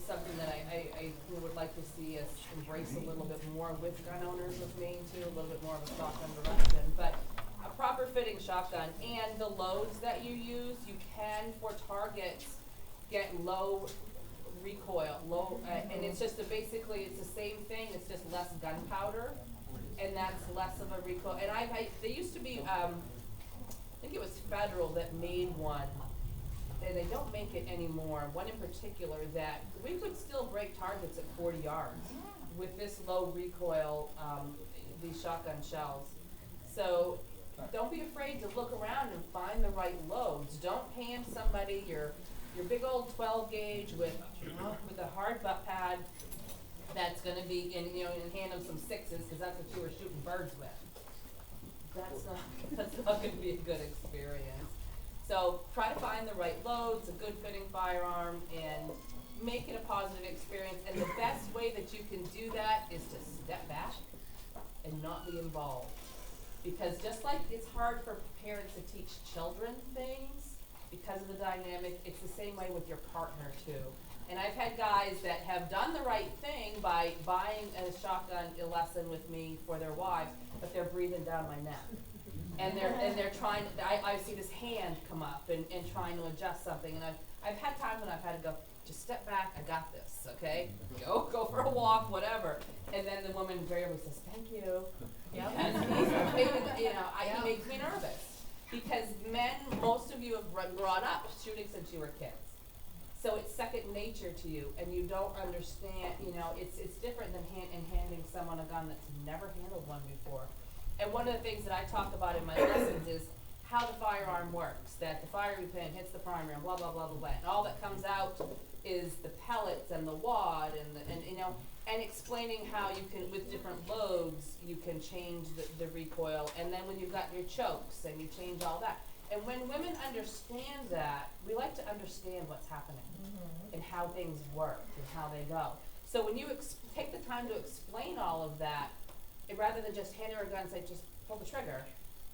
something that I would like to see us embrace a little bit more with gun owners with Maine too, a little bit more of a shotgun direction. But a proper fitting shotgun and the loads that you use, you can for targets get low recoil, and it's just basically it's the same thing. It's just less gunpowder, and that's less of a recoil. And they used to be, I think it was Federal that made one. And they don't make it anymore. One in particular that we could still break targets at 40 yards with this low recoil, these shotgun shells. So don't be afraid to look around and find the right loads. Don't hand somebody your big old 12 gauge with a hard butt pad that's going to be and hand them some 6s because that's what you were shooting birds with. That's not going to be a good experience. So try to find the right loads, a good fitting firearm, and make it a positive experience. And the best way that you can do that is to step back and not be involved. Because just like it's hard for parents to teach children things because of the dynamic, it's the same way with your partner too. And I've had guys that have done the right thing by buying a shotgun lesson with me for their wives, but they're breathing down my neck. And they're trying. I see this hand come up and trying to adjust something, and I've had times when I've had to go, just step back. I got this, okay? Go for a walk, whatever. And then the woman invariably says, "Thank you." Yeah. He makes me nervous because men, most of you have grown up shooting since you were kids, so it's second nature to you, and you don't understand. It's different than handing someone a gun that's never handled one before. And one of the things that I talk about in my lessons is how the firearm works, that the firing pin hits the primer and blah, blah, blah, blah, blah. And all that comes out is the pellets and the wad and explaining how you can, with different loads, you can change the recoil. And then when you've got your chokes and you change all that. And when women understand that, we like to understand what's happening and how things work and how they go. So when you take the time to explain all of that, rather than just hand her a gun and say, just pull the trigger,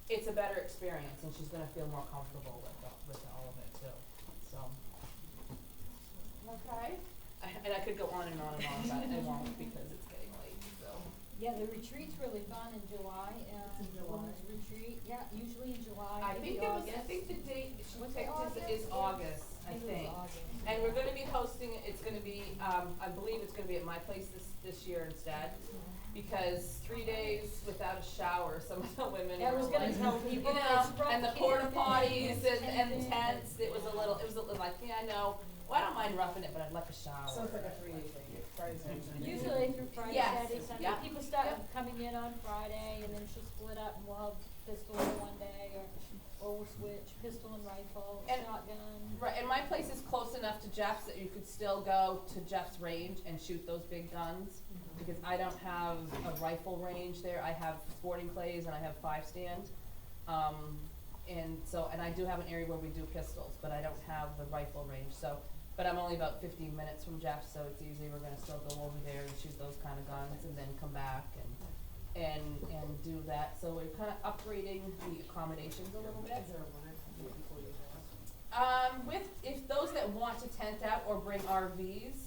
it's a better experience, and she's going to feel more comfortable with all of it, too. So, okay. And I could go on and on and on, but I won't because it's getting late, so. Yeah, the retreat's really fun in July, women's retreat. Yeah, usually in July, I think the date she picked is August, I think. And we're going to be hosting, it's going to be, I believe it's going to be at my place this year instead. Because 3 days without a shower, some of the women I was going to tell people, and the porta potties and the tents, it was a little like, yeah, no, well, I don't mind roughing it, but I'd like a shower. Sounds like a 3-day thing. Usually through Friday, Yes. Saturday, Sunday. Yeah. People start coming in on Friday, and then she'll split up, and we'll have pistol one day, or we'll switch pistol and rifle, And- shotgun. Right, and my place is close enough to Jeff's that you could still go to Jeff's range and shoot those big guns. Because I don't have a rifle range there. I have sporting clays and I have 5-stand. And I do have an area where we do pistols, but I don't have the rifle range. So, but I'm only about 15 minutes from Jeff, so it's easy. We're gonna still go over there and shoot those kind of guns and then come back and do that. So we're kind of upgrading the accommodations a little bit. Is there a limit before you If those that want to tent out or bring RVs,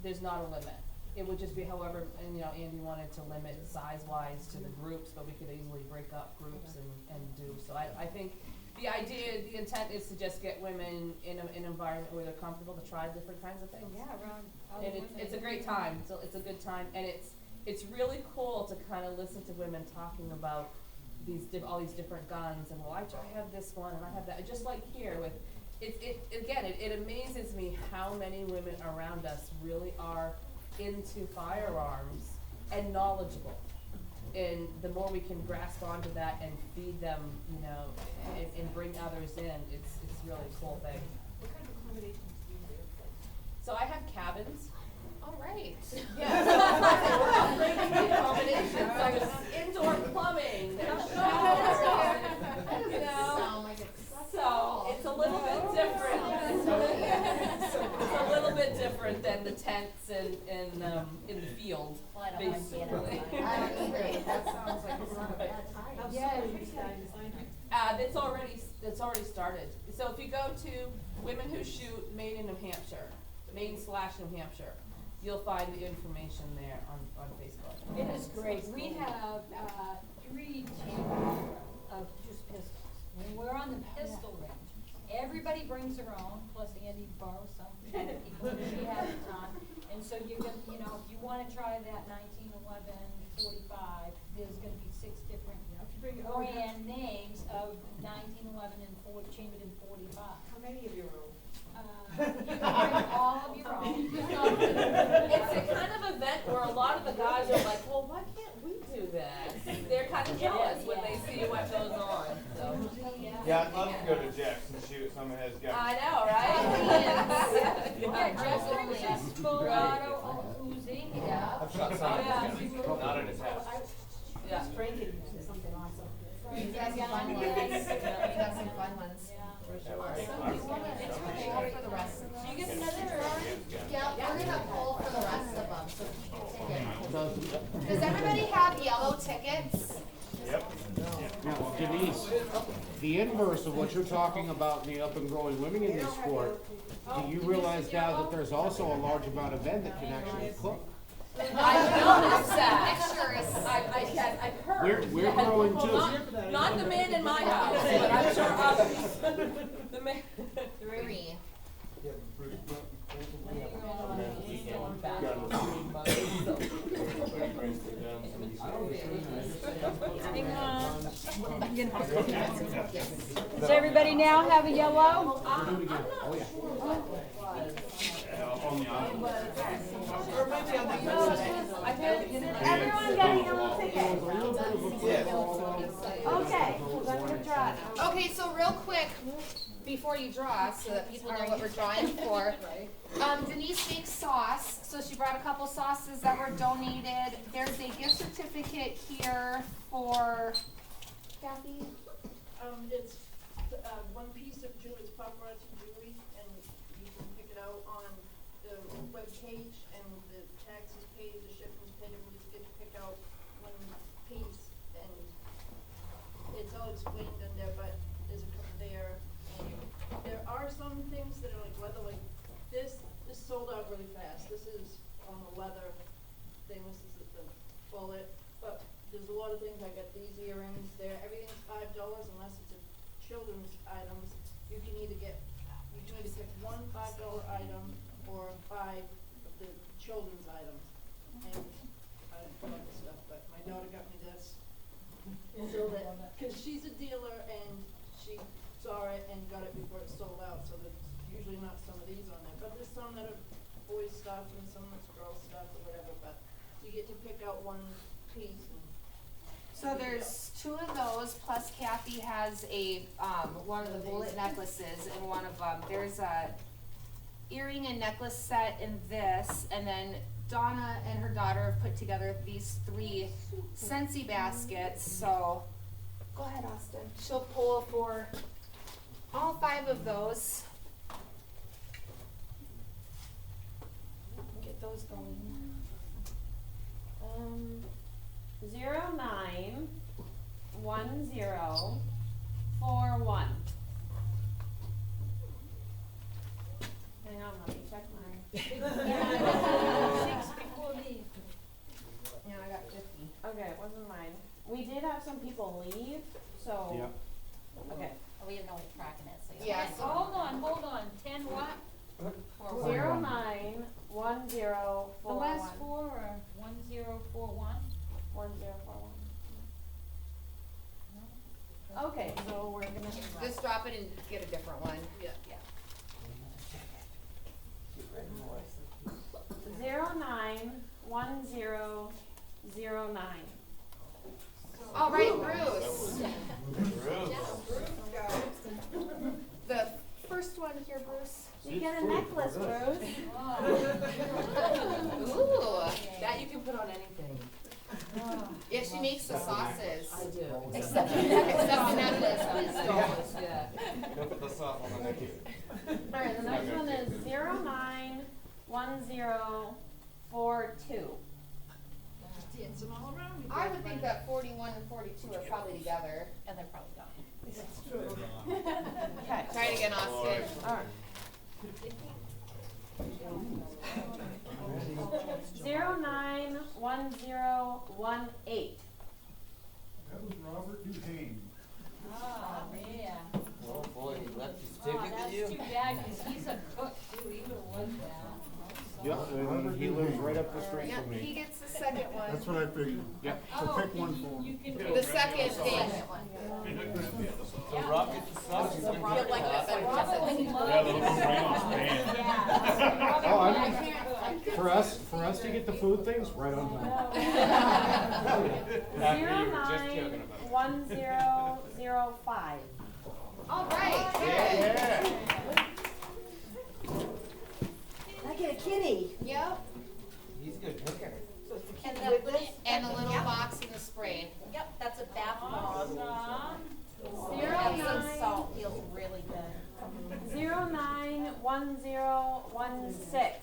there's not a limit. It would just be however, and Andy wanted to limit size-wise to the groups, but we could easily break up groups and do. So I think the intent is to just get women in an environment where they're comfortable to try different kinds of things. Yeah, around And it's a great time. So it's a good time, and it's really cool to kind of listen to women talking about all these different guns, and I have this one and I have that. Just like here with it amazes me how many women around us really are into firearms and knowledgeable. And the more we can grasp onto that and feed them, and bring others in, it's really a cool thing. What kind of accommodations do you have? So I have cabins. All right. Yeah, so we're upgrading the accommodations. So there's indoor plumbing, there's showers, Sound like it's so it's a little bit different. It's a little bit different than the tents in the field, Well, I don't mind being basically. outside. That sounds like it's not a bad time. How Yeah. soon are you guys? It's already started. So if you go to Women Who Shoot Maine and New Hampshire, Maine/New Hampshire. You'll find the information there on Facebook. It is great. We have, 3 teams of just pistols. When we're on the pistol range, everybody brings their own, plus Andy borrows some from other people if she has a ton. And so you're gonna, you know, if you wanna try that 1911-45, there's gonna be 6 different brand names of 1911 and chambered in 45. How many of your own? You can bring all of your own. It's a kind of event where a lot of the guys are like, well, why can't we do that? They're kind of jealous when they see what goes on, so. Yeah, I'd love to go to Jack's and shoot some of his guns. I know, right? Yeah, just brings full auto Uzi. Yeah. I've shot some of his guns, not in his house. Yeah. Spray can do something awesome. Right. You got some fun ones. You got some fun ones. Yeah. For sure. So do you wanna poll for the rest of them? So you get another, Yeah, we're gonna poll for the rest of them, so people tickets. Does everybody have yellow tickets? Yep. Now, Denise, the inverse of what you're talking about in the up and growing women in this sport, do you realize now that there's also a large amount of men that can actually cook? I noticed that. Pictures. I've heard. We're growing too. Not the man in my house, but I'm sure others. The man. 3. does everybody now have a yellow? Everyone got a yellow ticket? Okay, I'm gonna draw it. Okay, so real quick, before you draw, so that people know what we're drawing for. Denise makes sauce, so she brought a couple sauces that were donated. There's a gift certificate here for Kathy. It's one piece of jewelry, it's paparazzi jewelry, and you can pick it out on the web page, and the taxes paid, the shipping's paid, and you just get to pick out one piece, and it's all explained in there, but there's a couple there, and there are some things that are like leather, like this sold out really fast. This is on the leather thing, this is the bullet, but there's a lot of things. I got these earrings there. Everything's $5 unless it's a children's items. You can either pick one $5 item or 5 of the children's items. And I don't love this stuff, but my daughter got me this. So that, cause she's a dealer and she saw it and got it before it sold out, so there's usually not some of these on there. But there's some that are boys stuff and some that's girl stuff or whatever, but you get to pick out one piece and So there's 2 of those, plus Kathy has a, one of the bullet necklaces, and one of them, there's a earring and necklace set in this, and then Donna and her daughter have put together these 3 Scentsy baskets, so, go ahead, Austin. She'll pull for all 5 of those. Get those going. 091041. Hang on, let me check mine. Six before me. Yeah, I got 50. Okay, it wasn't mine. We did have some people leave, so. Yep. Okay. We have no way of tracking it, so. Yeah, so- Hold on, 10 what? 091041. The last 4 are 1041? 1041. Okay, so we're gonna. Just drop it and get a different one. Yeah. 091009. All right, Bruce. The first one here, Bruce. You get a necklace, Bruce. Ooh. That you can put on anything. Yeah, she makes the sauces. I do. Except the necklace. Yeah. Go put the sauce on the neck. Alright, the next one is 091042. dance them all around. You I would think that 41 and 42 are probably together. And they're probably gone. That's true. Okay. Try it again, Austin. Alright. 1018. That was Robert Duhane. Oh, man. Oh boy, he left his Oh, ticket with that's you? too bad, 'cause he's a cook too, he would've loved that. Yeah, and he lives right up the street Yeah, from he me. gets the second one. That's what I figured. Yep. So Oh, pick one for him. you can The take. second thing. So Rob gets the sauce, he's gonna get the like that sauce. better. Robert would love Yeah, the little crayons, man. Yeah. Oh, for us to get the food things, right on time. After you were just joking about it. 1005. All right. Yeah. I get a kitty. Yep. He's a good picker. And the little box in the spray. Yep, that's a bath bomb. Awesome. Add some salt, feels really good. 091016.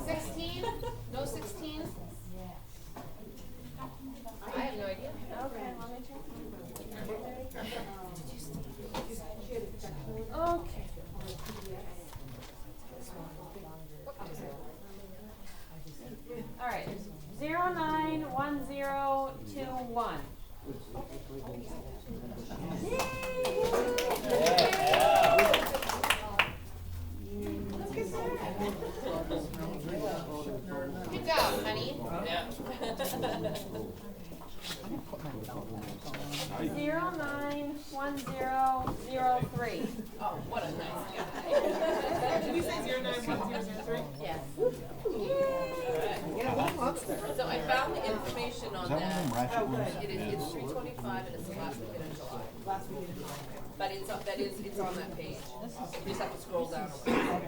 16? No 16? I have no idea. Okay, let me check. Okay. All right, 091021. Good job, honey. Yeah. 091003. Oh, what a nice guy. Did we say 091003? Yes. Yeah, who wants that? So I found the information on that. It's 325 and it's the last weekend in July. Last week in July. But it's on that page. You just have to scroll down a little.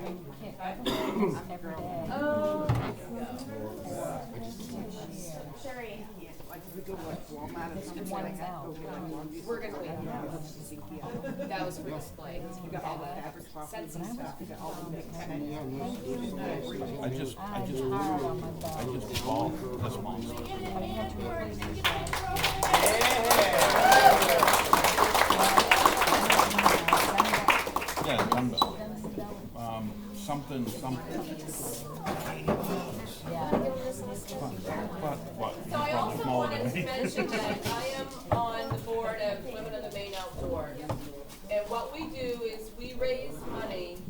Sherry. We're gonna wait. That was for display. I just called this month. Yeah, dumbbell. Something. But what? So I also wanted to mention that I am on the board of Women in the Maine Outdoors. And what we do is we raise money to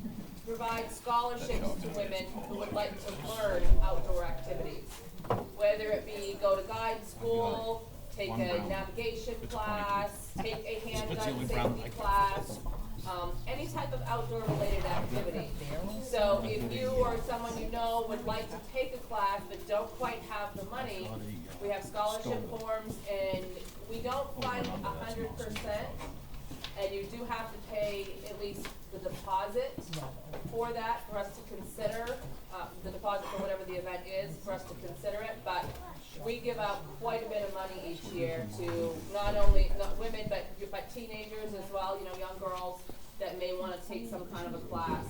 provide scholarships to women who would like to learn outdoor activities. Whether it be go to guide school, take a navigation class, take a handgun safety class, any type of outdoor related activity. So if you or someone you know would like to take a class but don't quite have the money, we have scholarship forms and we don't fund 100%. And you do have to pay at least the deposit for that, for us to consider, the deposit for whatever the event is, for us to consider it. But we give out quite a bit of money each year to not women, but teenagers as well, young girls that may want to take some kind of a class.